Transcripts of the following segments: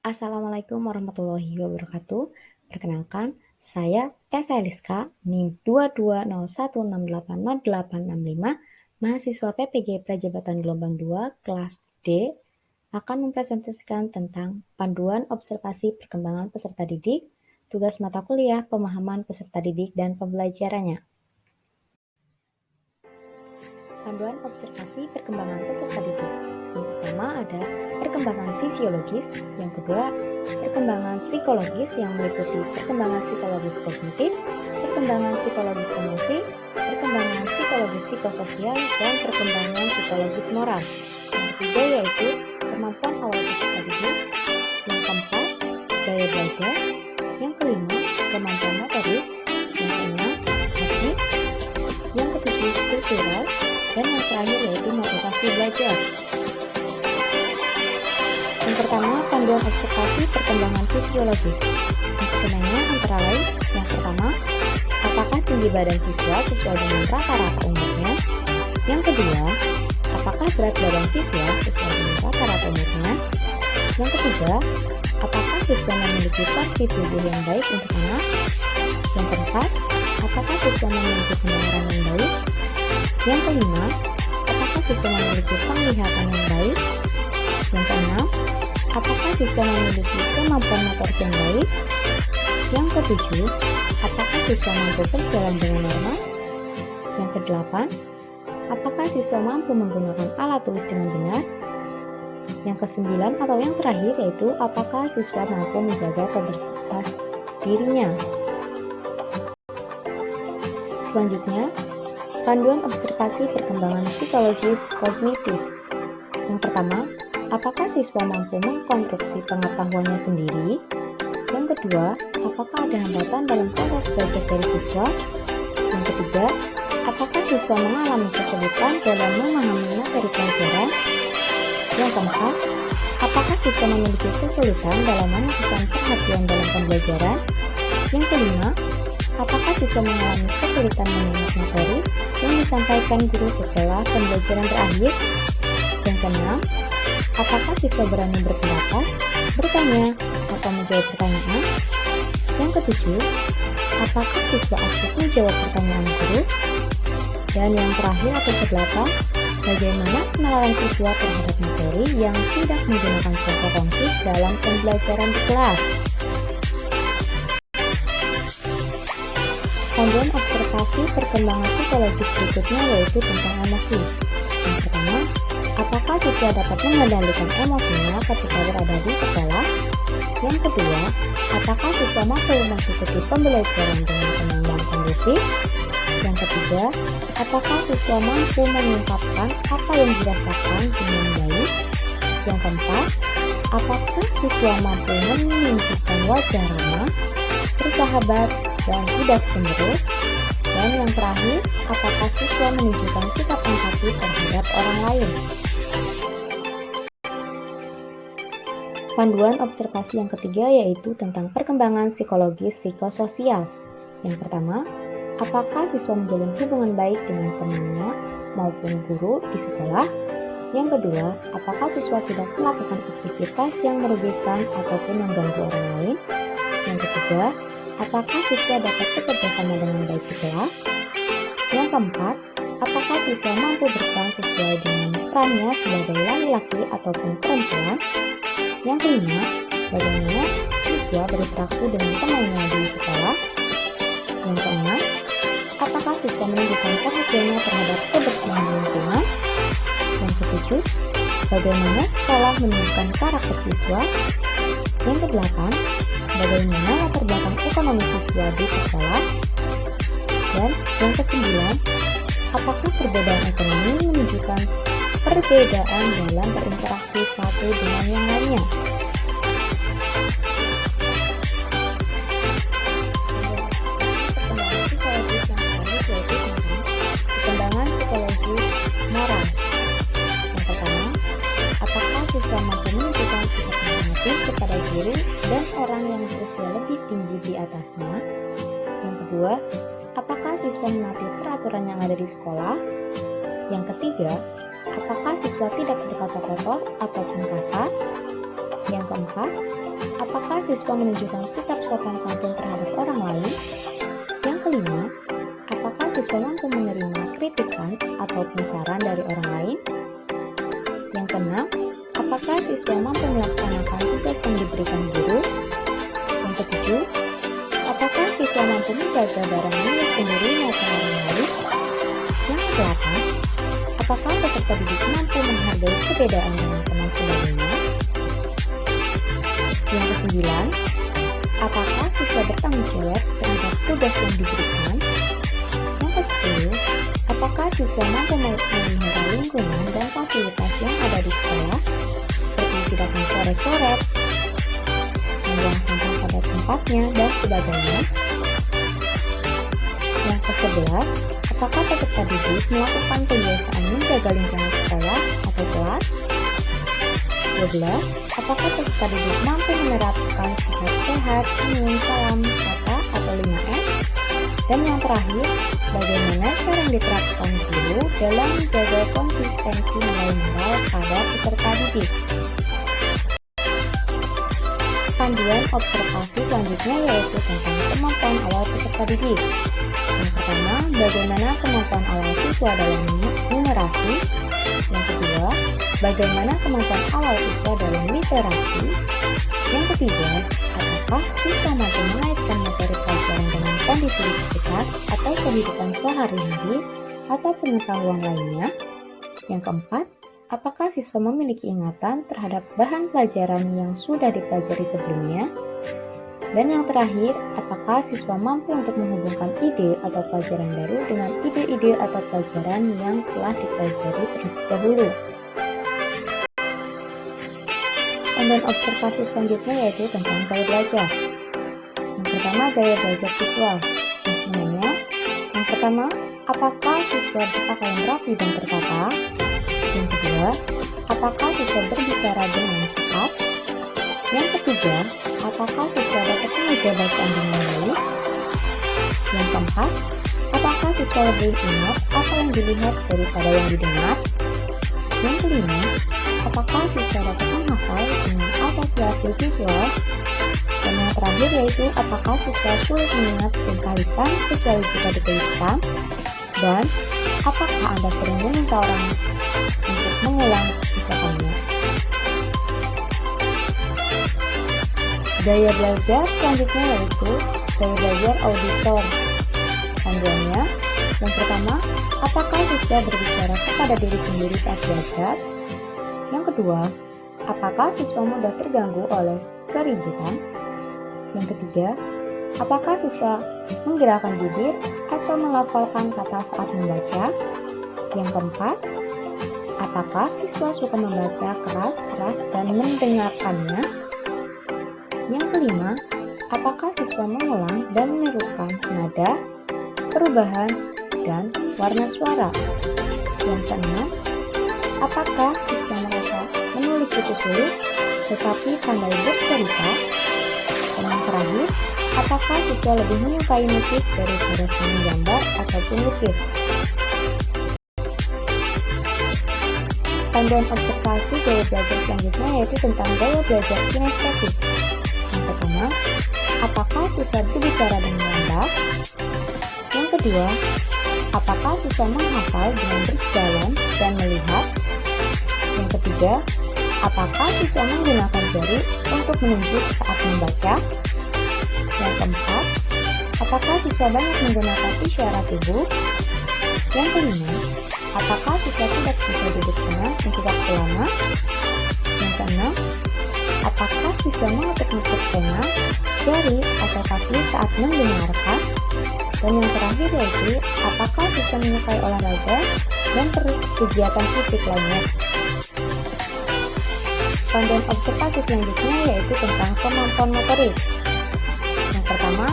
Assalamualaikum warahmatullahi wabarakatuh. Perkenalkan, saya Tessa Eliska, NIM 2201680865, mahasiswa PPG Prajabatan Gelombang 2, kelas D, akan mempresentasikan tentang panduan observasi perkembangan peserta didik, tugas mata kuliah, pemahaman peserta didik, dan pembelajarannya. Panduan observasi perkembangan peserta didik. Yang pertama ada perkembangan fisiologis, yang kedua perkembangan psikologis yang meliputi perkembangan psikologis kognitif, perkembangan psikologis emosi, perkembangan psikologis psikososial, dan perkembangan psikologis moral. Yang ketiga yaitu kemampuan awal peserta didik, yang keempat gaya belajar, yang kelima kemampuan motorik, yang keenam teknik, yang ketujuh kultural, dan yang terakhir yaitu motivasi belajar. Yang pertama, panduan observasi perkembangan fisiologis. Instrumennya antara lain, yang pertama, apakah tinggi badan siswa sesuai dengan rata-rata umurnya? Yang kedua, apakah berat badan siswa sesuai dengan rata-rata umurnya? Yang ketiga, apakah siswa memiliki porsi tubuh yang baik untuk anak? Yang keempat, apakah siswa memiliki pendengaran yang baik? Yang kelima, apakah siswa memiliki penglihatan yang baik? Yang keenam, apakah siswa memiliki kemampuan motorik yang baik? Yang ketujuh, apakah siswa mampu berjalan dengan normal? Yang kedelapan, apakah siswa mampu menggunakan alat tulis dengan benar? Yang kesembilan atau yang terakhir yaitu apakah siswa mampu menjaga kebersihan dirinya? Selanjutnya, panduan observasi perkembangan psikologis kognitif. Yang pertama, apakah siswa mampu mengkonstruksi pengetahuannya sendiri? Yang kedua, apakah ada hambatan dalam proses belajar dari siswa? Yang ketiga, apakah siswa mengalami kesulitan dalam memahami materi pelajaran? Yang keempat, apakah siswa memiliki kesulitan dalam menentukan perhatian dalam pembelajaran? Yang kelima, apakah siswa mengalami kesulitan mengingat materi yang disampaikan guru setelah pembelajaran berakhir? Yang keenam, apakah siswa berani berpendapat, bertanya, atau menjawab pertanyaan? Yang ketujuh, apakah siswa aktif menjawab pertanyaan guru? Dan yang terakhir atau kedelapan, bagaimana penalaran siswa terhadap materi yang tidak menggunakan contoh konkret dalam pembelajaran di kelas? Panduan observasi perkembangan psikologis berikutnya yaitu tentang emosi. Yang pertama, apakah siswa dapat mengendalikan emosinya ketika berada di sekolah? Yang kedua, apakah siswa mampu mengikuti pembelajaran dengan tenang dan kondusif? Yang ketiga, apakah siswa mampu mengungkapkan apa yang dirasakan dengan baik? Yang keempat, apakah siswa mampu menunjukkan wajah ramah, bersahabat, dan tidak cemberut? Dan yang terakhir, apakah siswa menunjukkan sikap empati terhadap orang lain? Panduan observasi yang ketiga yaitu tentang perkembangan psikologis psikososial. Yang pertama, apakah siswa menjalin hubungan baik dengan temannya maupun guru di sekolah? Yang kedua, apakah siswa tidak melakukan aktivitas yang merugikan ataupun mengganggu orang lain? Yang ketiga, apakah siswa dapat bekerja sama dengan baik di kelas? Yang keempat, apakah siswa mampu berperan sesuai dengan perannya sebagai laki-laki ataupun perempuan? Yang kelima, bagaimana siswa berinteraksi dengan temannya di sekolah? Yang keenam, apakah siswa menunjukkan perhatiannya terhadap kebersihan lingkungan? Yang ketujuh, bagaimana sekolah menunjukkan karakter siswa? Yang kedelapan, bagaimana latar belakang ekonomi siswa di sekolah? Dan yang kesembilan, apakah perbedaan ekonomi menunjukkan perbedaan dalam berinteraksi satu dengan yang lainnya? Perkembangan psikologis moral. Yang pertama, apakah siswa mampu menunjukkan sikap menghormati kepada guru dan orang yang berusia lebih tinggi di atasnya? Yang kedua, apakah siswa menaati peraturan yang ada di sekolah? Yang ketiga, apakah siswa tidak berkata kotor ataupun kasar? Yang keempat, apakah siswa menunjukkan sikap sopan santun terhadap orang lain? Yang kelima, apakah siswa mampu menerima kritikan ataupun saran dari orang lain? Yang keenam, apakah siswa mampu melaksanakan tugas yang diberikan guru? Yang ketujuh, apakah siswa mampu menjaga barang milik sendiri maupun orang lain? Yang kedelapan, apakah peserta didik mampu menghargai perbedaan dengan teman sebagainya? Yang kesembilan, apakah siswa bertanggung jawab terhadap tugas yang diberikan? Yang kesepuluh, apakah siswa mampu memelihara lingkungan dan fasilitas yang ada di sekolah, seperti tidak mencoret-coret, membuang sampah pada tempatnya, dan sebagainya? Yang ke-11, apakah peserta didik melakukan kebiasaan menjaga lingkungan sekolah atau kelas? 12. Apakah peserta didik mampu menerapkan sikap sehat, minum salam, kata, atau 5S? Dan yang terakhir, bagaimana cara yang diterapkan guru dalam menjaga konsistensi nilai moral pada peserta didik? Panduan observasi selanjutnya yaitu tentang kemampuan awal peserta didik. Yang pertama, bagaimana kemampuan awal siswa dalam numerasi. Yang kedua, bagaimana kemampuan awal siswa dalam literasi. Yang ketiga, apakah siswa mampu mengaitkan materi pelajaran dengan kondisi di sekitar atau kehidupan sehari-hari atau pengetahuan lainnya. Yang keempat, apakah siswa memiliki ingatan terhadap bahan pelajaran yang sudah dipelajari sebelumnya? Dan yang terakhir, apakah siswa mampu untuk menghubungkan ide atau pelajaran baru dengan ide-ide atau pelajaran yang telah dipelajari terlebih dahulu? Panduan observasi selanjutnya yaitu tentang gaya belajar. Yang pertama, gaya belajar visual. Maksudnya, yang pertama, apakah siswa berpakaian rapi dan tertata? Yang kedua, apakah siswa berbicara dengan cepat? Yang ketiga, apakah siswa dapat mengejar bacaan dengan baik? Yang keempat, apakah siswa lebih ingat apa yang dilihat daripada yang didengar? Yang kelima, apakah siswa dapat menghafal dengan asosiasi visual? Dan yang terakhir yaitu apakah siswa sulit mengingat tingkah lisan kecuali jika dituliskan? Dan apakah Anda sering meminta orang untuk mengulang ucapannya? Gaya belajar selanjutnya yaitu gaya belajar auditor. Panduannya, yang pertama, apakah siswa berbicara kepada diri sendiri saat belajar? Yang kedua, apakah siswa mudah terganggu oleh keributan? Yang ketiga, apakah siswa menggerakkan bibir atau melafalkan kata saat membaca? Yang keempat, apakah siswa suka membaca keras-keras dan mendengarkannya? Yang kelima, apakah siswa mengulang dan menirukan nada, perubahan, dan warna suara? Yang keenam, apakah siswa merasa menulis itu sulit tetapi pandai bercerita? Dan yang terakhir, apakah siswa lebih menyukai musik daripada seni gambar ataupun lukis? Panduan observasi gaya belajar selanjutnya yaitu tentang gaya belajar kinestetik. Yang pertama, apakah siswa berbicara dengan lambat? Yang kedua, apakah siswa menghafal dengan berjalan dan melihat? Yang ketiga, apakah siswa menggunakan jari untuk menunjuk saat membaca? Yang keempat, apakah siswa banyak menggunakan isyarat tubuh? Yang kelima, apakah siswa tidak bisa duduk tenang untuk waktu lama? Yang keenam, apakah siswa mengetuk-ngetuk pena, jari, atau kaki saat mendengarkan? Dan yang terakhir yaitu, apakah siswa menyukai olahraga dan kegiatan fisik lainnya? Panduan observasi selanjutnya yaitu tentang kemampuan motorik. Yang pertama,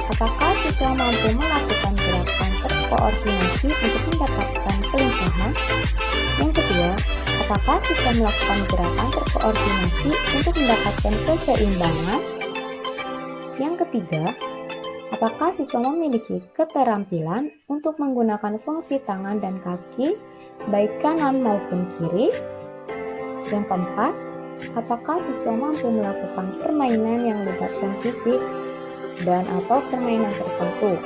apakah siswa mampu melakukan gerakan terkoordinasi untuk mendapatkan kelincahan? Yang kedua, apakah siswa melakukan gerakan terkoordinasi untuk mendapatkan keseimbangan? Yang ketiga, apakah siswa memiliki keterampilan untuk menggunakan fungsi tangan dan kaki, baik kanan maupun kiri? Yang keempat, Apakah siswa mampu melakukan permainan yang melibatkan fisik dan atau permainan tertentu?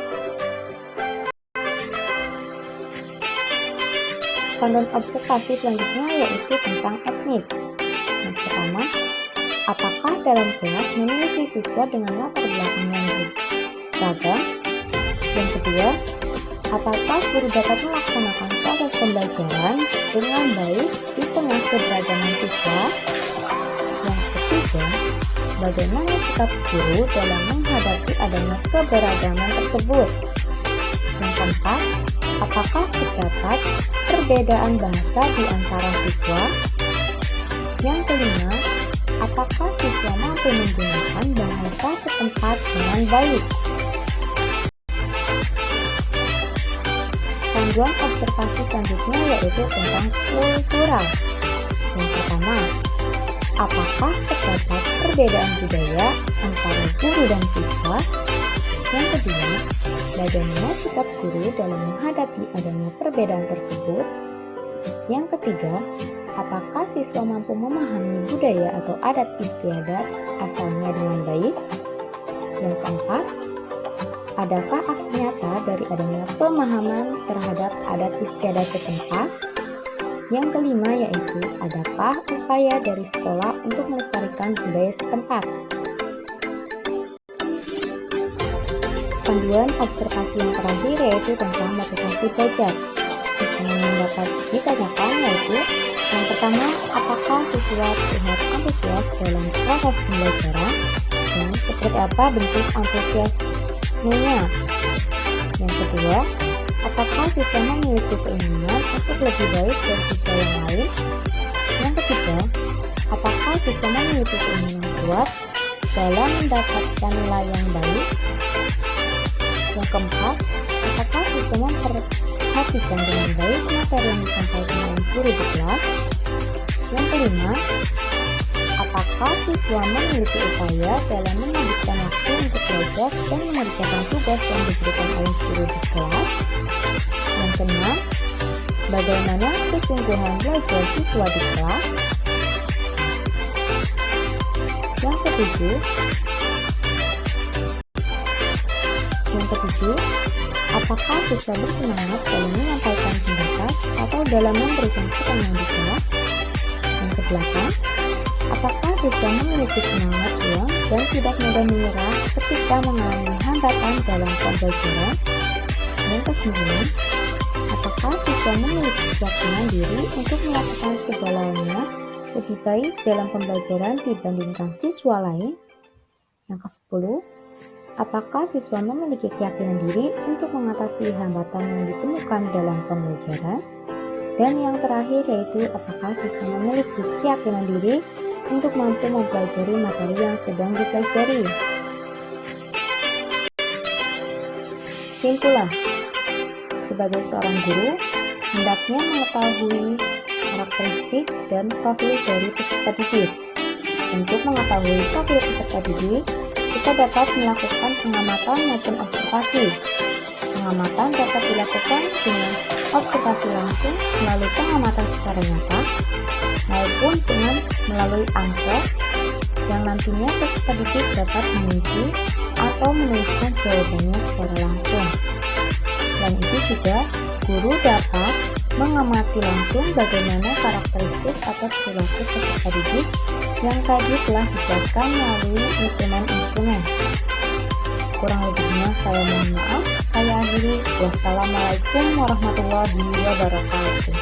Panduan observasi selanjutnya yaitu tentang etnik. Yang pertama, apakah dalam kelas memiliki siswa dengan latar belakang yang beragam? Yang kedua, apakah guru dapat melaksanakan proses pembelajaran dengan baik di tengah keberagaman siswa? Yang ketiga, bagaimana sikap guru dalam menghadapi adanya keberagaman tersebut? Yang keempat, apakah terdapat perbedaan bahasa di antara siswa? Yang kelima, apakah siswa mampu menggunakan bahasa setempat dengan baik? Panduan observasi selanjutnya yaitu tentang kultural. Yang pertama, apakah terdapat perbedaan budaya antara guru dan siswa? Yang kedua, bagaimana sikap guru dalam menghadapi adanya perbedaan tersebut? Yang ketiga, apakah siswa mampu memahami budaya atau adat istiadat asalnya dengan baik? Yang keempat, adakah aksi nyata dari adanya pemahaman terhadap adat istiadat setempat? Yang kelima yaitu, adakah upaya dari sekolah untuk melestarikan budaya setempat? Panduan observasi yang terakhir yaitu tentang motivasi belajar. Pertanyaan yang dapat ditanyakan yaitu, yang pertama, apakah siswa terlihat antusias dalam proses pembelajaran dan seperti apa bentuk antusiasmenya? Yang kedua, apakah siswa memiliki keinginan untuk lebih baik dari siswa yang lain? Yang ketiga, apakah siswa memiliki keinginan kuat dalam mendapatkan nilai yang baik? Yang keempat, apakah siswa memperhatikan dengan baik materi yang disampaikan oleh guru di kelas? Yang kelima, apakah siswa memiliki upaya dalam menghabiskan waktu untuk belajar dan mengerjakan tugas yang diberikan oleh guru di kelas? Yang keenam, bagaimana kesungguhan belajar siswa di kelas? Yang ketujuh, apakah siswa bersemangat dalam menyampaikan pendapat atau dalam memberikan pertanyaan di kelas? Yang kedelapan, apakah siswa memiliki semangat juang dan tidak mudah menyerah ketika mengalami hambatan dalam pembelajaran? Yang kesembilan, apakah siswa memiliki keyakinan diri untuk melakukan segalanya lebih baik dalam pembelajaran dibandingkan siswa lain? Yang kesepuluh, apakah siswa memiliki keyakinan diri untuk mengatasi hambatan yang ditemukan dalam pembelajaran? Dan yang terakhir yaitu, apakah siswa memiliki keyakinan diri untuk mampu mempelajari materi yang sedang dipelajari? Simpulah, sebagai seorang guru, hendaknya mengetahui karakteristik dan profil dari peserta didik. Untuk mengetahui profil peserta didik, kita dapat melakukan pengamatan maupun observasi. Pengamatan dapat dilakukan dengan observasi langsung melalui pengamatan secara nyata maupun dengan melalui angket yang nantinya peserta didik dapat mengisi atau menuliskan jawabannya secara langsung. Selain itu juga, guru dapat mengamati langsung bagaimana karakteristik atau perilaku peserta didik yang tadi telah dijelaskan melalui instrumen-instrumen. Kurang lebihnya saya mohon maaf. Saya akhiri. Wassalamualaikum warahmatullahi wabarakatuh.